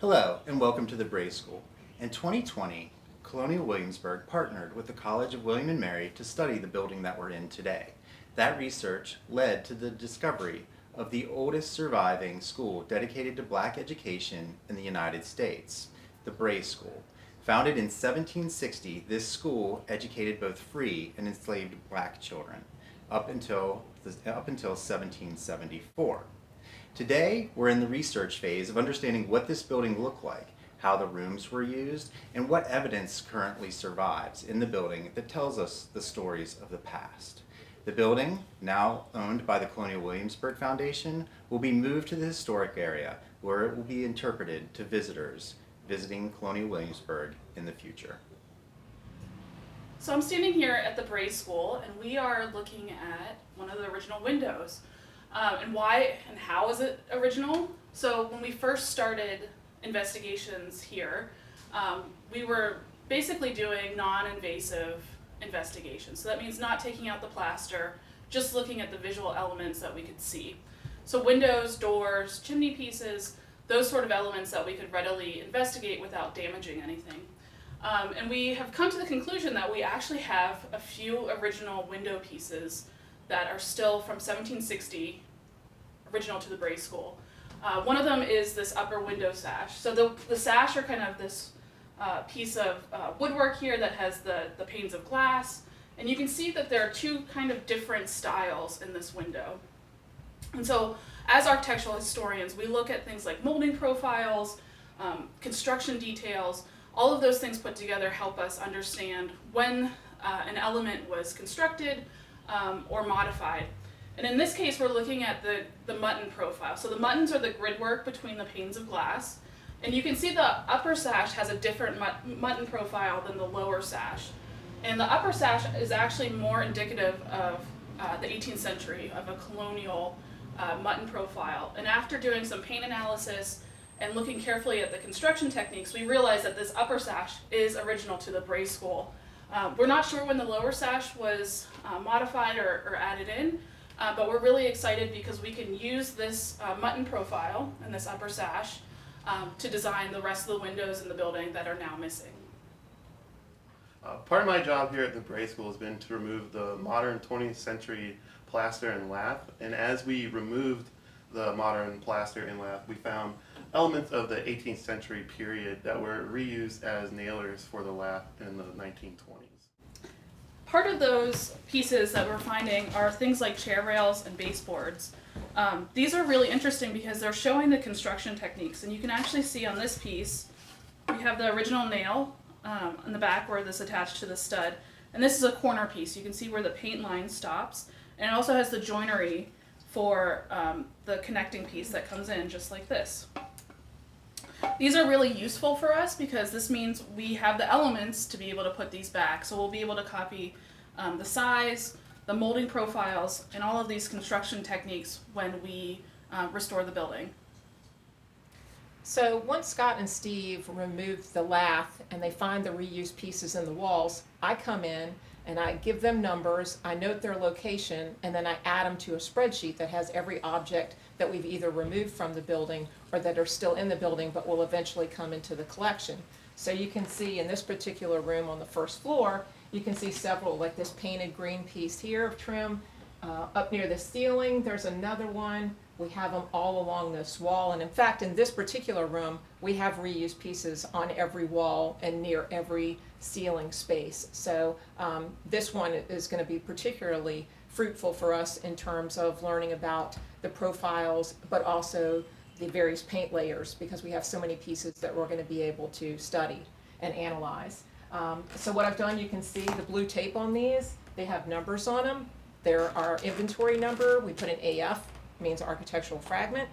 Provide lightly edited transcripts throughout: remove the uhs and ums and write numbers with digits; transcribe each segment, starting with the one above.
Hello, and welcome to the Bray School. In 2020, Colonial Williamsburg partnered with the College of William and Mary to study the building that we're in today. That research led to the discovery of the oldest surviving school dedicated to black education in the United States, the Bray School. Founded in 1760, this school educated both free and enslaved black children up until 1774. Today, we're in the research phase of understanding what this building looked like, how the rooms were used, and what evidence currently survives in the building that tells us the stories of the past. The building, now owned by the Colonial Williamsburg Foundation, will be moved to the historic area where it will be interpreted to visitors visiting Colonial Williamsburg in the future. So I'm standing here at the Bray School, and we are looking at one of the original windows. And why and how is it original? So when we first started investigations here, we were basically doing non-invasive investigations. So that means not taking out the plaster, just looking at the visual elements that we could see. So windows, doors, chimney pieces, those sort of elements that we could readily investigate without damaging anything. And we have come to the conclusion that we actually have a few original window pieces that are still from 1760, original to the Bray School. One of them is this upper window sash. So the sash are kind of this piece of woodwork here that has the panes of glass. And you can see that there are two kind of different styles in this window. And so as architectural historians, we look at things like molding profiles, construction details. All of those things put together help us understand when an element was constructed or modified. And in this case, we're looking at the mutton profile. So the muttons are the grid work between the panes of glass. And you can see the upper sash has a different mutton profile than the lower sash. And the upper sash is actually more indicative of the 18th century, of a colonial mutton profile. And after doing some paint analysis and looking carefully at the construction techniques, we realized that this upper sash is original to the Bray School. We're not sure when the lower sash was modified or added in, but we're really excited because we can use this mutton profile and this upper sash to design the rest of the windows in the building that are now missing. Part of my job here at the Bray School has been to remove the modern 20th century plaster and lath, and as we removed the modern plaster and lath, we found elements of the 18th century period that were reused as nailers for the lath in the 1920s. Part of those pieces that we're finding are things like chair rails and baseboards. These are really interesting because they're showing the construction techniques, and you can actually see on this piece, we have the original nail in the back where this attached to the stud, and this is a corner piece. You can see where the paint line stops, and it also has the joinery for the connecting piece that comes in just like this. These are really useful for us because this means we have the elements to be able to put these back. So we'll be able to copy the size, the molding profiles, and all of these construction techniques when we restore the building. So once Scott and Steve remove the lath and they find the reused pieces in the walls, I come in and I give them numbers, I note their location, and then I add them to a spreadsheet that has every object that we've either removed from the building or that are still in the building but will eventually come into the collection. So you can see in this particular room on the first floor, you can see several, like this painted green piece here of trim. Up near the ceiling, there's another one. We have them all along this wall, and in fact, in this particular room, we have reused pieces on every wall and near every ceiling space. So this one is going to be particularly fruitful for us in terms of learning about the profiles, but also the various paint layers, because we have so many pieces that we're going to be able to study and analyze. So what I've done, you can see the blue tape on these. They have numbers on them. There are inventory number. We put an AF, means architectural fragment.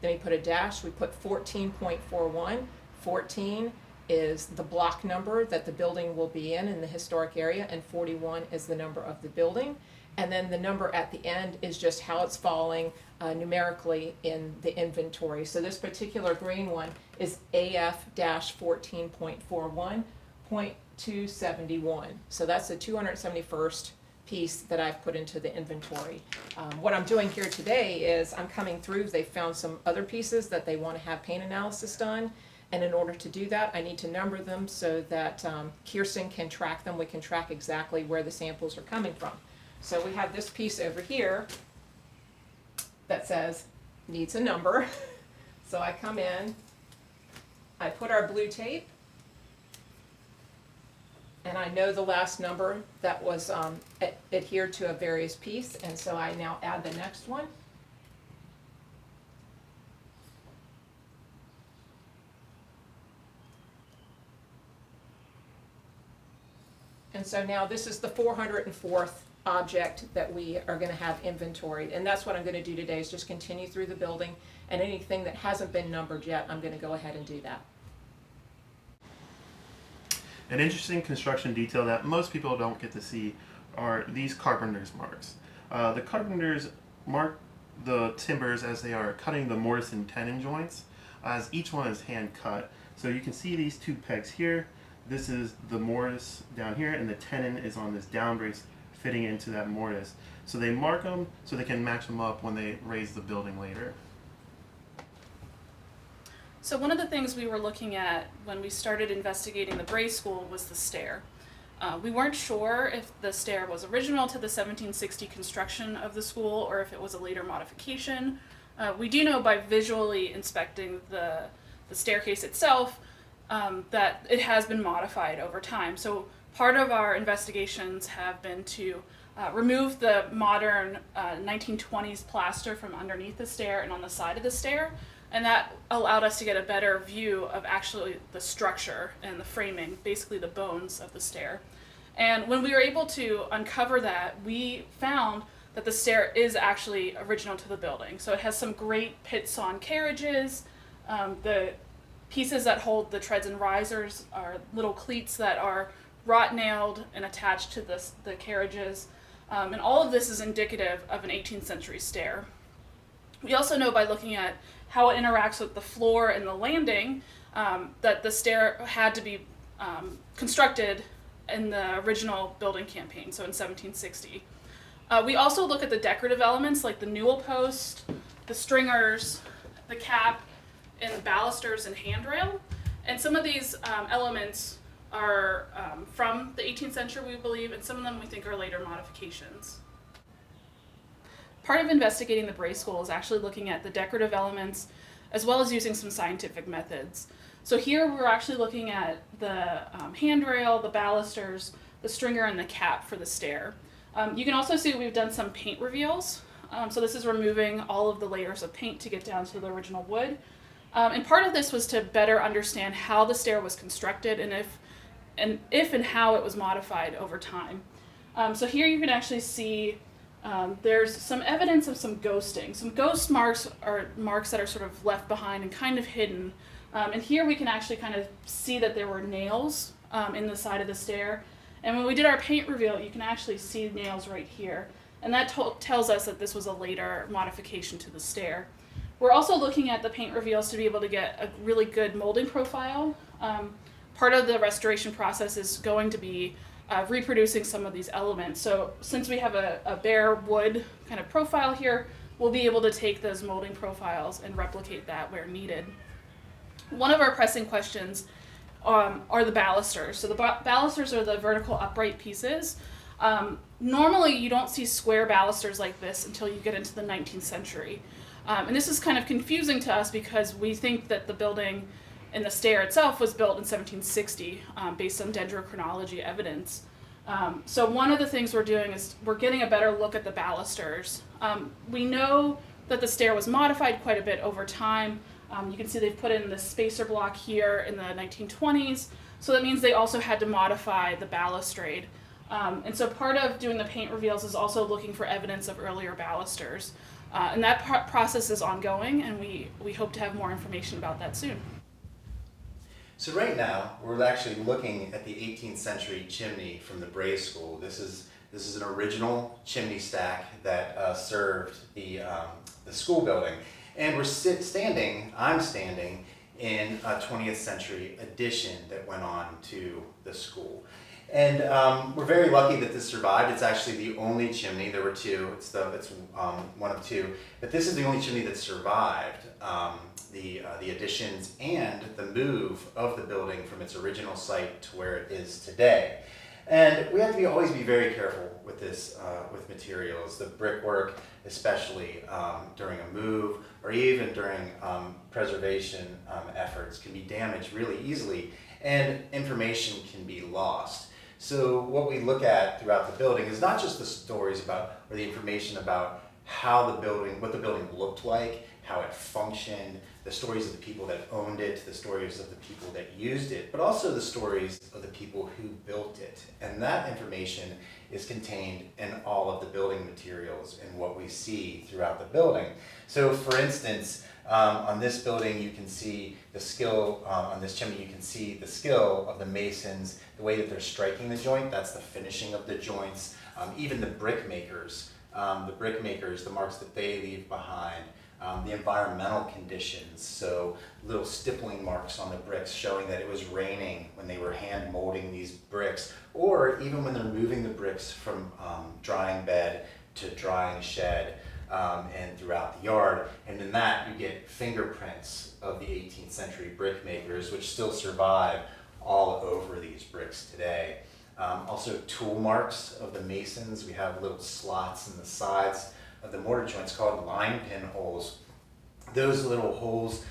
Then we put a dash. We put 14.41. 14 is the block number that the building will be in the historic area, and 41 is the number of the building. And then the number at the end is just how it's falling numerically in the inventory. So this particular green one is AF-14.41.271. So that's the 271st piece that I've put into the inventory. What I'm doing here today is I'm coming through. They found some other pieces that they want to have paint analysis done. And in order to do that, I need to number them so that Kirsten can track them. We can track exactly where the samples are coming from. So we have this piece over here that says needs a number. So I come in, I put our blue tape, and I know the last number that was adhered to a various piece, and so I now add the next one. And so now this is the 404th object that we are going to have inventoried, and that's what I'm going to do today, is just continue through the building, and anything that hasn't been numbered yet, I'm going to go ahead and do that. An interesting construction detail that most people don't get to see are these carpenter's marks. The carpenters mark the timbers as they are cutting the mortise and tenon joints, as each one is hand cut. So you can see these two pegs here. This is the mortise down here, and the tenon is on this down brace fitting into that mortise. So they mark them so they can match them up when they raise the building later. So one of the things we were looking at when we started investigating the Bray School was the stair. We weren't sure if the stair was original to the 1760 construction of the school or if it was a later modification. We do know by visually inspecting the staircase itself that it has been modified over time. So part of our investigations have been to remove the modern 1920s plaster from underneath the stair and on the side of the stair. And that allowed us to get a better view of actually the structure and the framing, basically the bones of the stair. And when we were able to uncover that, we found that the stair is actually original to the building. So it has some great pit-sawn carriages. The pieces that hold the treads and risers are little cleats that are wrought-nailed and attached to the carriages. And all of this is indicative of an 18th century stair. We also know by looking at how it interacts with the floor and the landing that the stair had to be constructed in the original building campaign, so in 1760. We also look at the decorative elements like the newel post, the stringers, the cap, and the balusters and handrail. And some of these elements are from the 18th century, we believe, and some of them we think are later modifications. Part of investigating the Bray School is actually looking at the decorative elements as well as using some scientific methods. So here we're actually looking at the handrail, the balusters, the stringer, and the cap for the stair. You can also see we've done some paint reveals. So this is removing all of the layers of paint to get down to the original wood. And part of this was to better understand how the stair was constructed and if and how it was modified over time. So here you can actually see there's some evidence of some ghosting. Some ghost marks are marks that are sort of left behind and kind of hidden. And here we can actually kind of see that there were nails in the side of the stair. And when we did our paint reveal, you can actually see nails right here. And that tells us that this was a later modification to the stair. We're also looking at the paint reveals to be able to get a really good molding profile. Part of the restoration process is going to be reproducing some of these elements. So since we have a bare wood kind of profile here, we'll be able to take those molding profiles and replicate that where needed. One of our pressing questions are the balusters. So the balusters are the vertical upright pieces. Normally you don't see square balusters like this until you get into the 19th century. And this is kind of confusing to us because we think that the building and the stair itself was built in 1760 based on dendrochronology evidence. So one of the things we're doing is we're getting a better look at the balusters. We know that the stair was modified quite a bit over time. You can see they've put in the spacer block here in the 1920s. So that means they also had to modify the balustrade. And so part of doing the paint reveals is also looking for evidence of earlier balusters. And that process is ongoing, and we hope to have more information about that soon. So right now, we're actually looking at the 18th century chimney from the Bray School. This is an original chimney stack that served the school building. And I'm standing in a 20th century addition that went on to the school. And we're very lucky that this survived. It's actually the only chimney. There were two. It's one of two. But this is the only chimney that survived the additions and the move of the building from its original site to where it is today. And we have to always be very careful with this, with materials, the brickwork, especially during a move or even during preservation efforts, can be damaged really easily, and information can be lost. So what we look at throughout the building is not just the stories about, or the information about how the building, what the building looked like, how it functioned, the stories of the people that owned it, the stories of the people that used it, but also the stories of the people who built it. And that information is contained in all of the building materials and what we see throughout the building. So for instance, on this building you can see the skill, on this chimney you can see the skill of the masons, the way that they're striking the joint, that's the finishing of the joints, even the brick makers, the marks that they leave behind, the environmental conditions, so little stippling marks on the bricks showing that it was raining when they were hand molding these bricks, or even when they're moving the bricks from drying bed to drying shed and throughout the yard. And in that you get fingerprints of the 18th century brick makers, which still survive all over these bricks today. Also tool marks of the masons. We have little slots in the sides of the mortar joints called line pin holes. Those little holes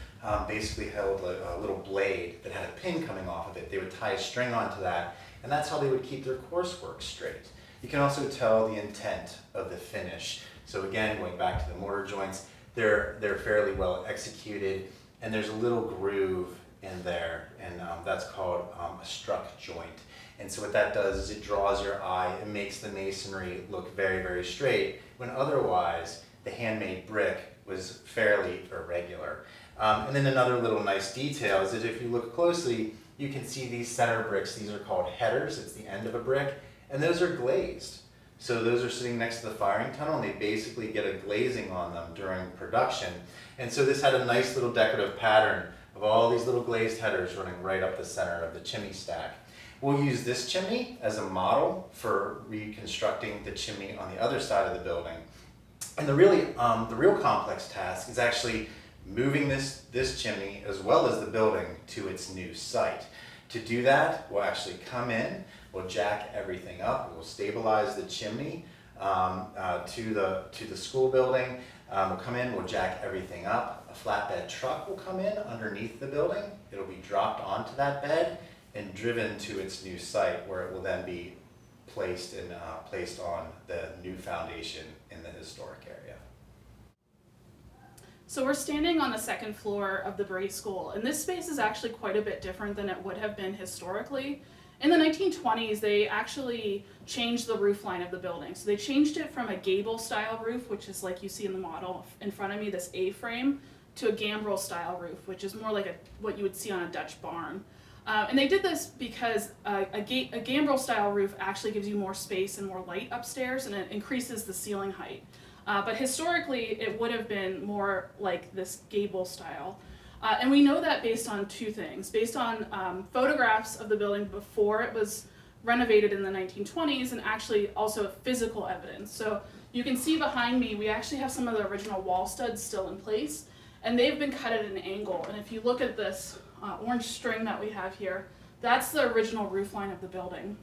basically held a little blade that had a pin coming off of it. They would tie a string onto that, and that's how they would keep their coursework straight. You can also tell the intent of the finish. So again, going back to the mortar joints, they're fairly well executed, and there's a little groove in there, and that's called a struck joint. And so what that does is it draws your eye and makes the masonry look very, very straight, when otherwise the handmade brick was fairly irregular. And then another little nice detail is that if you look closely, you can see these center bricks. These are called headers. It's the end of a brick, and those are glazed. So those are sitting next to the firing tunnel, and they basically get a glazing on them during production. And so this had a nice little decorative pattern of all these little glazed headers running right up the center of the chimney stack. We'll use this chimney as a model for reconstructing the chimney on the other side of the building. And the real complex task is actually moving this chimney as well as the building to its new site. To do that, we'll actually come in, we'll jack everything up, we'll stabilize the chimney to the school building. We'll come in, we'll jack everything up. A flatbed truck will come in underneath the building. It'll be dropped onto that bed and driven to its new site, where it will then be placed on the new foundation in the historic area. So we're standing on the second floor of the Bray School, and this space is actually quite a bit different than it would have been historically. In the 1920s, they actually changed the roof line of the building. So they changed it from a gable style roof, which is like you see in the model in front of me, this A-frame, to a gambrel style roof, which is more like what you would see on a Dutch barn. And they did this because a gambrel style roof actually gives you more space and more light upstairs, and it increases the ceiling height. But historically, it would have been more like this gable style. And we know that based on two things. Based on photographs of the building before it was renovated in the 1920s, and actually also physical evidence. So you can see behind me, we actually have some of the original wall studs still in place, and they've been cut at an angle. And if you look at this orange string that we have here, that's the original roof line of the building.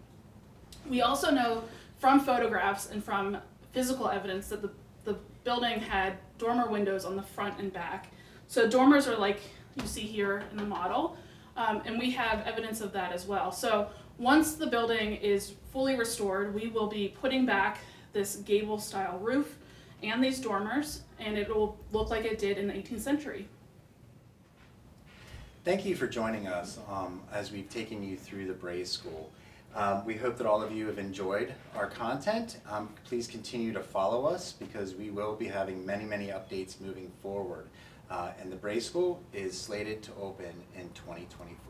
We also know from photographs and from physical evidence that the building had dormer windows on the front and back. So dormers are like you see here in the model, and we have evidence of that as well. So once the building is fully restored, we will be putting back this gable style roof and these dormers, and it will look like it did in the 18th century. Thank you for joining us as we've taken you through the Bray School. We hope that all of you have enjoyed our content. Please continue to follow us, because we will be having many, many updates moving forward. And the Bray School is slated to open in 2024.